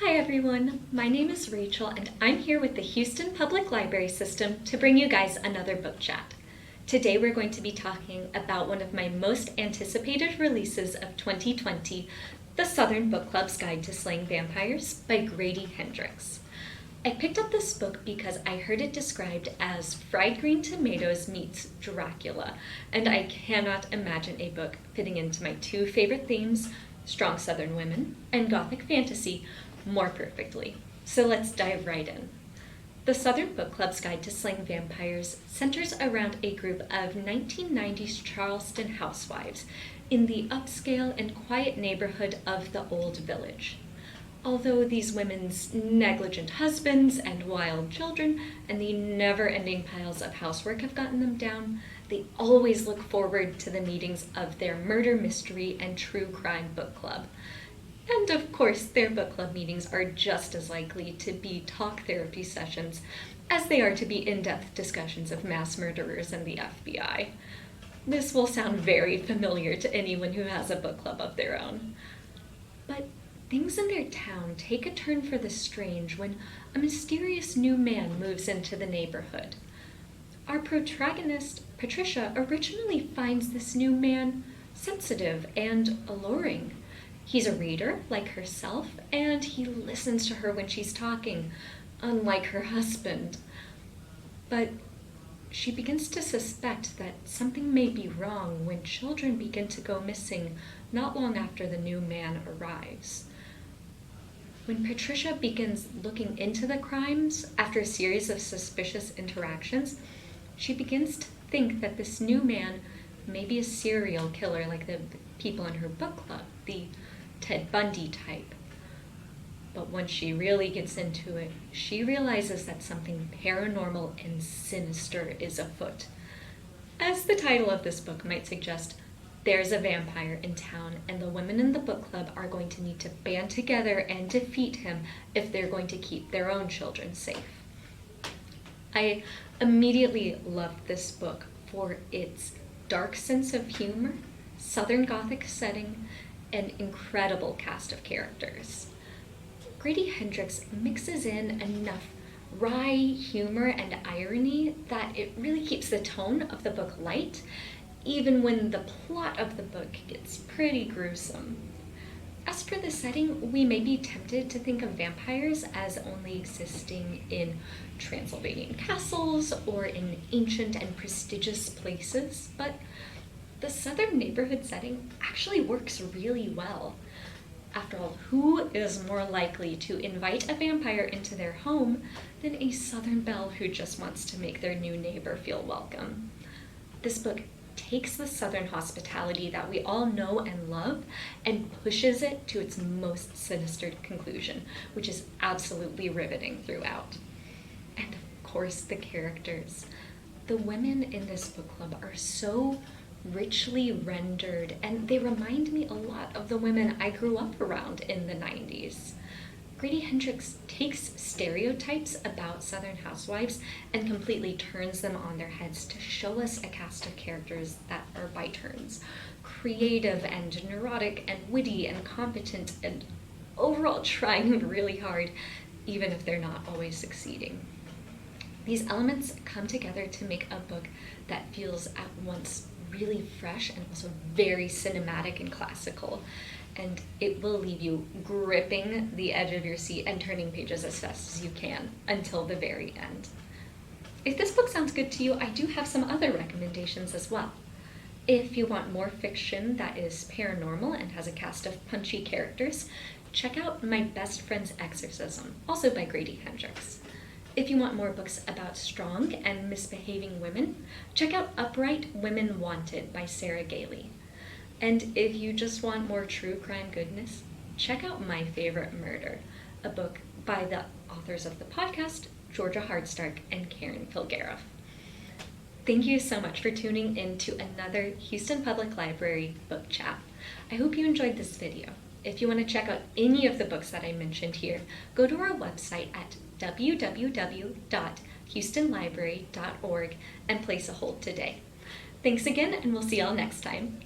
Hi everyone, my name is Rachel and I'm here with the Houston Public Library System to bring you guys another book chat. Today we're going to be talking about one of my most anticipated releases of 2020, The Southern Book Club's Guide to Slaying Vampires by Grady Hendrix. I picked up this book because I heard it described as fried green tomatoes meets Dracula, and I cannot imagine a book fitting into my two favorite themes, strong Southern women and Gothic fantasy, more perfectly. So let's dive right in. The Southern Book Club's Guide to Slaying Vampires centers around a group of 1990s Charleston housewives in the upscale and quiet neighborhood of the Old Village. Although these women's negligent husbands and wild children and the never-ending piles of housework have gotten them down, they always look forward to the meetings of their murder mystery and true crime book club. And of course, their book club meetings are just as likely to be talk therapy sessions as they are to be in-depth discussions of mass murderers and the FBI. This will sound very familiar to anyone who has a book club of their own. But things in their town take a turn for the strange when a mysterious new man moves into the neighborhood. Our protagonist, Patricia, originally finds this new man sensitive and alluring. He's a reader, like herself, and he listens to her when she's talking, unlike her husband. But she begins to suspect that something may be wrong when children begin to go missing not long after the new man arrives. When Patricia begins looking into the crimes after a series of suspicious interactions, she begins to think that this new man may be a serial killer like the people in her book club, the Ted Bundy type. But once she really gets into it, she realizes that something paranormal and sinister is afoot. As the title of this book might suggest, there's a vampire in town, and the women in the book club are going to need to band together and defeat him if they're going to keep their own children safe. I immediately loved this book for its dark sense of humor, Southern Gothic setting, an incredible cast of characters. Grady Hendrix mixes in enough wry humor and irony that it really keeps the tone of the book light, even when the plot of the book gets pretty gruesome. As for the setting, we may be tempted to think of vampires as only existing in Transylvanian castles or in ancient and prestigious places, but the southern neighborhood setting actually works really well. After all, who is more likely to invite a vampire into their home than a southern belle who just wants to make their new neighbor feel welcome? This book takes the southern hospitality that we all know and love and pushes it to its most sinister conclusion, which is absolutely riveting throughout. And of course, the characters. The women in this book club are so richly rendered, and they remind me a lot of the women I grew up around in the 90s. Grady Hendrix takes stereotypes about Southern housewives and completely turns them on their heads to show us a cast of characters that are by turns creative and neurotic and witty and competent and overall trying really hard, even if they're not always succeeding. These elements come together to make a book that feels at once really fresh and also very cinematic and classical, and it will leave you gripping the edge of your seat and turning pages as fast as you can until the very end. If this book sounds good to you, I do have some other recommendations as well. If you want more fiction that is paranormal and has a cast of punchy characters, check out My Best Friend's Exorcism, also by Grady Hendrix. If you want more books about strong and misbehaving women, check out Upright Women Wanted by Sarah Gailey. And if you just want more true crime goodness, check out My Favorite Murder, a book by the authors of the podcast, Georgia Hardstark and Karen Kilgariff. Thank you so much for tuning in to another Houston Public Library book chat. I hope you enjoyed this video. If you want to check out any of the books that I mentioned here, go to our website at www.houstonlibrary.org and place a hold today. Thanks again, and we'll see y'all next time.